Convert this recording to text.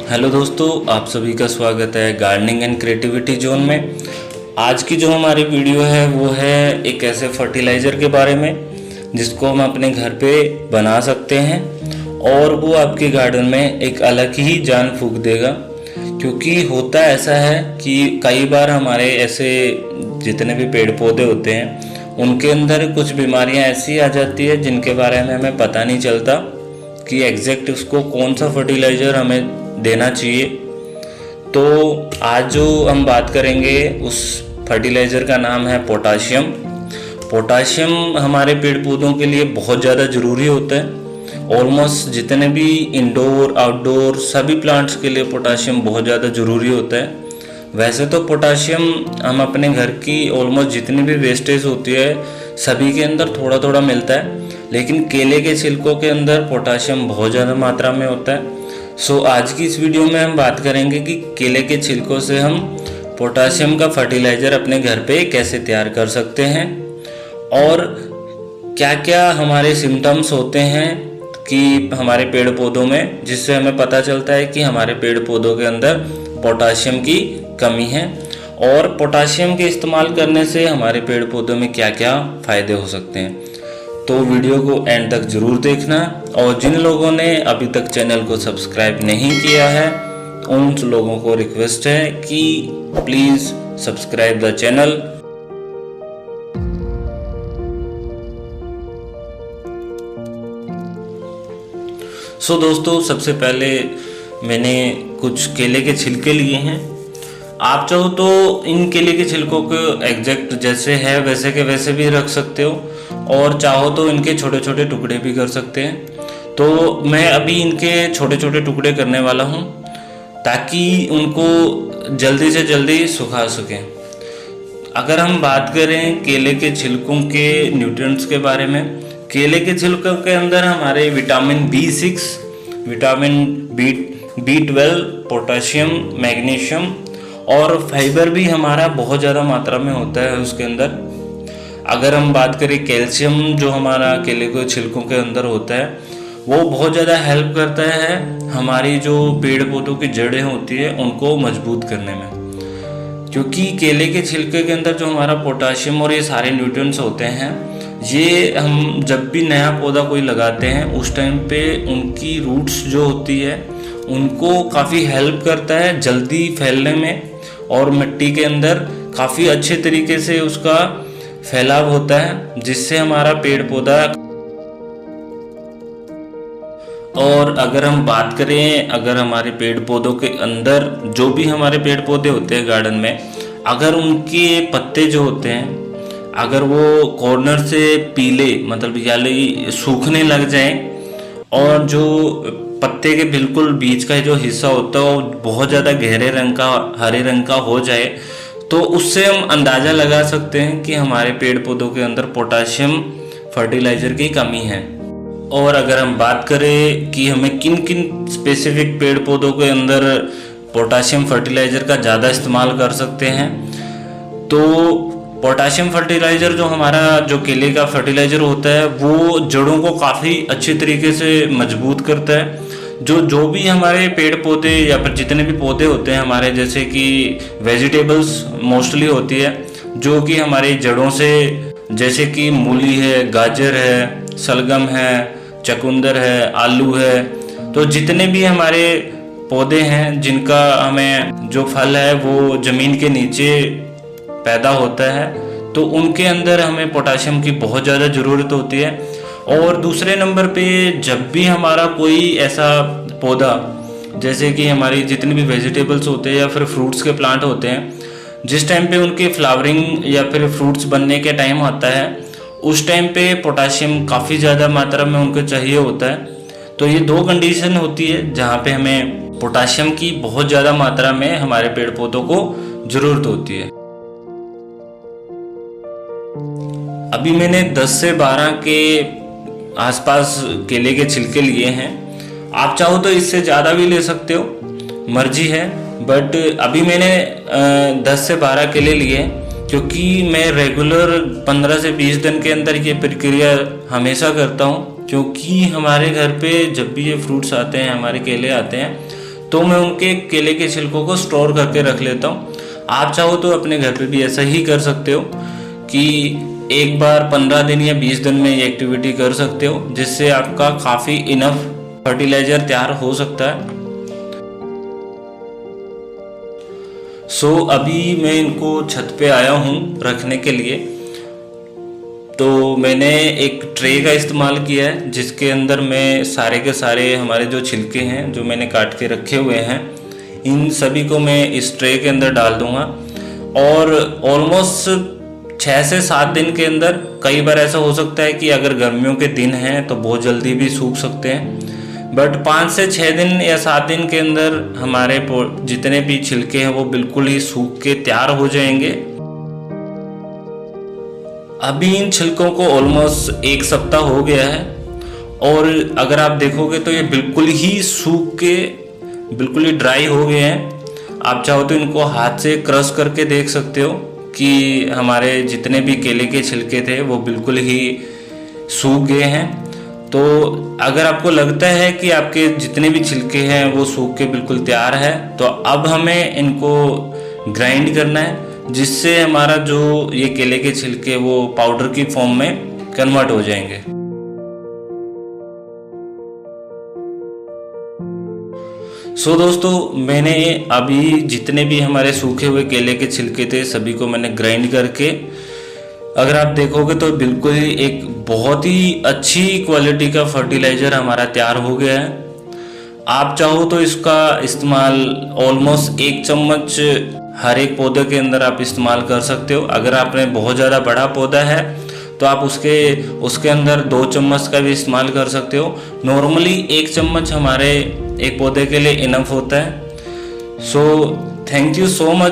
Hello दोस्तों, आप सभी का स्वागत है गार्डनिंग एंड क्रिएटिविटी जोन में। आज की जो हमारी वीडियो है वो है एक ऐसे फर्टिलाइज़र के बारे में जिसको हम अपने घर पे बना सकते हैं और वो आपके गार्डन में एक अलग ही जान फूंक देगा। क्योंकि होता ऐसा है कि कई बार हमारे ऐसे जितने भी पेड़ पौधे होते हैं उनके अंदर कुछ बीमारियां ऐसी आ जाती है जिनके बारे में हमें पता नहीं चलता कि एग्जैक्ट उसको कौन सा फर्टिलाइज़र हमें देना चाहिए। तो आज जो हम बात करेंगे उस फर्टिलाइज़र का नाम है पोटाशियम। पोटाशियम हमारे पेड़ पौधों के लिए बहुत ज़्यादा ज़रूरी होता है। ऑलमोस्ट जितने भी इंडोर आउटडोर सभी प्लांट्स के लिए पोटाशियम बहुत ज़्यादा ज़रूरी होता है। वैसे तो पोटाशियम हम अपने घर की ऑलमोस्ट जितनी भी वेस्टेज होती है सभी के अंदर थोड़ा थोड़ा मिलता है, लेकिन केले के छिलकों के अंदर पोटाशियम बहुत ज़्यादा मात्रा में होता है। सो आज की इस वीडियो में हम बात करेंगे कि केले के छिलकों से हम पोटाशियम का फर्टिलाइज़र अपने घर पे कैसे तैयार कर सकते हैं और क्या क्या हमारे सिम्टम्स होते हैं कि हमारे पेड़ पौधों में, जिससे हमें पता चलता है कि हमारे पेड़ पौधों के अंदर पोटाशियम की कमी है और पोटाशियम के इस्तेमाल करने से हमारे पेड़ पौधों में क्या क्या फ़ायदे हो सकते हैं। तो वीडियो को एंड तक ज़रूर देखना और जिन लोगों ने अभी तक चैनल को सब्सक्राइब नहीं किया है उन लोगों को रिक्वेस्ट है कि प्लीज़ सब्सक्राइब द चैनल। सो दोस्तों, सबसे पहले मैंने कुछ केले के छिलके लिए हैं। आप चाहो तो इन केले के छिलकों को एग्जैक्ट जैसे है वैसे के वैसे भी रख सकते हो और चाहो तो इनके छोटे छोटे टुकड़े भी कर सकते हैं। तो मैं अभी इनके छोटे छोटे टुकड़े करने वाला हूँ ताकि उनको जल्दी से जल्दी सुखा सकें। अगर हम बात करें केले के छिलकों के न्यूट्रिएंट्स के बारे में, केले के छिलकों के अंदर हमारे vitamin B6, vitamin B12, potassium, magnesium और फाइबर भी हमारा बहुत ज़्यादा मात्रा में होता है उसके अंदर। अगर हम बात करें कैल्शियम जो हमारा केले के छिलकों के अंदर होता है वो बहुत ज़्यादा हेल्प करता है हमारी जो पेड़ पौधों की जड़ें होती है उनको मजबूत करने में। क्योंकि केले के छिलके के अंदर जो हमारा पोटाशियम और ये सारे न्यूट्रिएंट्स होते हैं, ये हम जब भी नया पौधा कोई लगाते हैं उस टाइम पे उनकी रूट्स जो होती है उनको काफ़ी हेल्प करता है जल्दी फैलने में और मिट्टी के अंदर काफ़ी अच्छे तरीके से उसका फैलाव होता है, जिससे हमारा पेड़ पौधा। और अगर हम बात करें, अगर हमारे पेड़ पौधों के अंदर जो भी हमारे पेड़ पौधे होते हैं गार्डन में, अगर उनके पत्ते जो होते हैं अगर वो कॉर्नर से पीले मतलब यानी सूखने लग जाएं और जो पत्ते के बिल्कुल बीच का जो हिस्सा होता है वो बहुत ज़्यादा गहरे रंग का, हरे रंग का हो जाए, तो उससे हम अंदाज़ा लगा सकते हैं कि हमारे पेड़ पौधों के अंदर पोटाशियम फर्टिलाइज़र की कमी है। और अगर हम बात करें कि हमें किन किन स्पेसिफिक पेड़ पौधों के अंदर पोटाशियम फर्टिलाइज़र का ज़्यादा इस्तेमाल कर सकते हैं, तो पोटाशियम फर्टिलाइज़र जो हमारा जो केले का फर्टिलाइज़र होता है वो जड़ों को काफ़ी अच्छे तरीके से मजबूत करता है। जो भी हमारे पेड़ पौधे या फिर जितने भी पौधे होते हैं हमारे, जैसे कि वेजिटेबल्स मोस्टली होती है जो कि हमारी जड़ों से, जैसे कि मूली है, गाजर है, शलगम है, चुकंदर है, आलू है, तो जितने भी हमारे पौधे हैं जिनका हमें जो फल है वो ज़मीन के नीचे पैदा होता है, तो उनके अंदर हमें पोटाशियम की बहुत ज़्यादा ज़रूरत होती है। और दूसरे नंबर पे जब भी हमारा कोई ऐसा पौधा, जैसे कि हमारी जितनी भी वेजिटेबल्स होते हैं या फिर फ्रूट्स के प्लांट होते हैं, जिस टाइम पे उनके फ्लावरिंग या फिर फ्रूट्स बनने के टाइम आता है उस टाइम पे पोटाशियम काफ़ी ज़्यादा मात्रा में उनको चाहिए होता है। तो ये दो कंडीशन होती है जहाँ पे हमें पोटाशियम की बहुत ज़्यादा मात्रा में हमारे पेड़ पौधों को ज़रूरत होती है। अभी मैंने 10 से 12 के आसपास केले के छिलके लिए हैं। आप चाहो तो इससे ज़्यादा भी ले सकते हो, मर्जी है, बट अभी मैंने 10 से 12 केले लिए क्योंकि मैं रेगुलर 15 से 20 दिन के अंदर ये प्रक्रिया हमेशा करता हूँ। क्योंकि हमारे घर पे जब भी ये फ्रूट्स आते हैं, हमारे केले आते हैं, तो मैं उनके केले के छिलकों को स्टोर करके रख लेता हूँ। आप चाहो तो अपने घर पे भी ऐसा ही कर सकते हो कि एक बार 15 दिन या 20 दिन में ये एक्टिविटी कर सकते हो, जिससे आपका काफ़ी इनफ फर्टिलाइज़र तैयार हो सकता है। सो अभी मैं इनको छत पे आया हूँ रखने के लिए। तो मैंने एक ट्रे का इस्तेमाल किया है जिसके अंदर मैं सारे के सारे हमारे जो छिलके हैं जो मैंने काट के रखे हुए हैं, इन सभी को मैं इस ट्रे के अंदर डाल दूंगा। और ऑलमोस्ट 6 से 7 दिन के अंदर, कई बार ऐसा हो सकता है कि अगर गर्मियों के दिन हैं तो बहुत जल्दी भी सूख सकते हैं, बट 5 से 6 दिन या 7 दिन के अंदर हमारे जितने भी छिलके हैं वो बिल्कुल ही सूख के तैयार हो जाएंगे। अभी इन छिलकों को ऑलमोस्ट 1 सप्ताह हो गया है और अगर आप देखोगे तो ये बिल्कुल ही सूख के बिल्कुल ही ड्राई हो गए हैं। आप चाहो तो इनको हाथ से क्रश करके देख सकते हो कि हमारे जितने भी केले के छिलके थे वो बिल्कुल ही सूख गए हैं। तो अगर आपको लगता है कि आपके जितने भी छिलके हैं वो सूख के बिल्कुल तैयार है, तो अब हमें इनको ग्राइंड करना है, जिससे हमारा जो ये केले के छिलके वो पाउडर की फॉर्म में कन्वर्ट हो जाएंगे। सो दोस्तों, मैंने अभी जितने भी हमारे सूखे हुए केले के छिलके थे सभी को मैंने ग्राइंड करके, अगर आप देखोगे तो बिल्कुल ही एक बहुत ही अच्छी क्वालिटी का फर्टिलाइज़र हमारा तैयार हो गया है। आप चाहो तो इसका इस्तेमाल ऑलमोस्ट 1 चम्मच हर एक पौधे के अंदर आप इस्तेमाल कर सकते हो। अगर आपने बहुत ज़्यादा बड़ा पौधा है तो आप उसके अंदर 2 चम्मच का भी इस्तेमाल कर सकते हो। नॉर्मली 1 चम्मच हमारे एक पौधे के लिए इनफ होता है। So thank you so much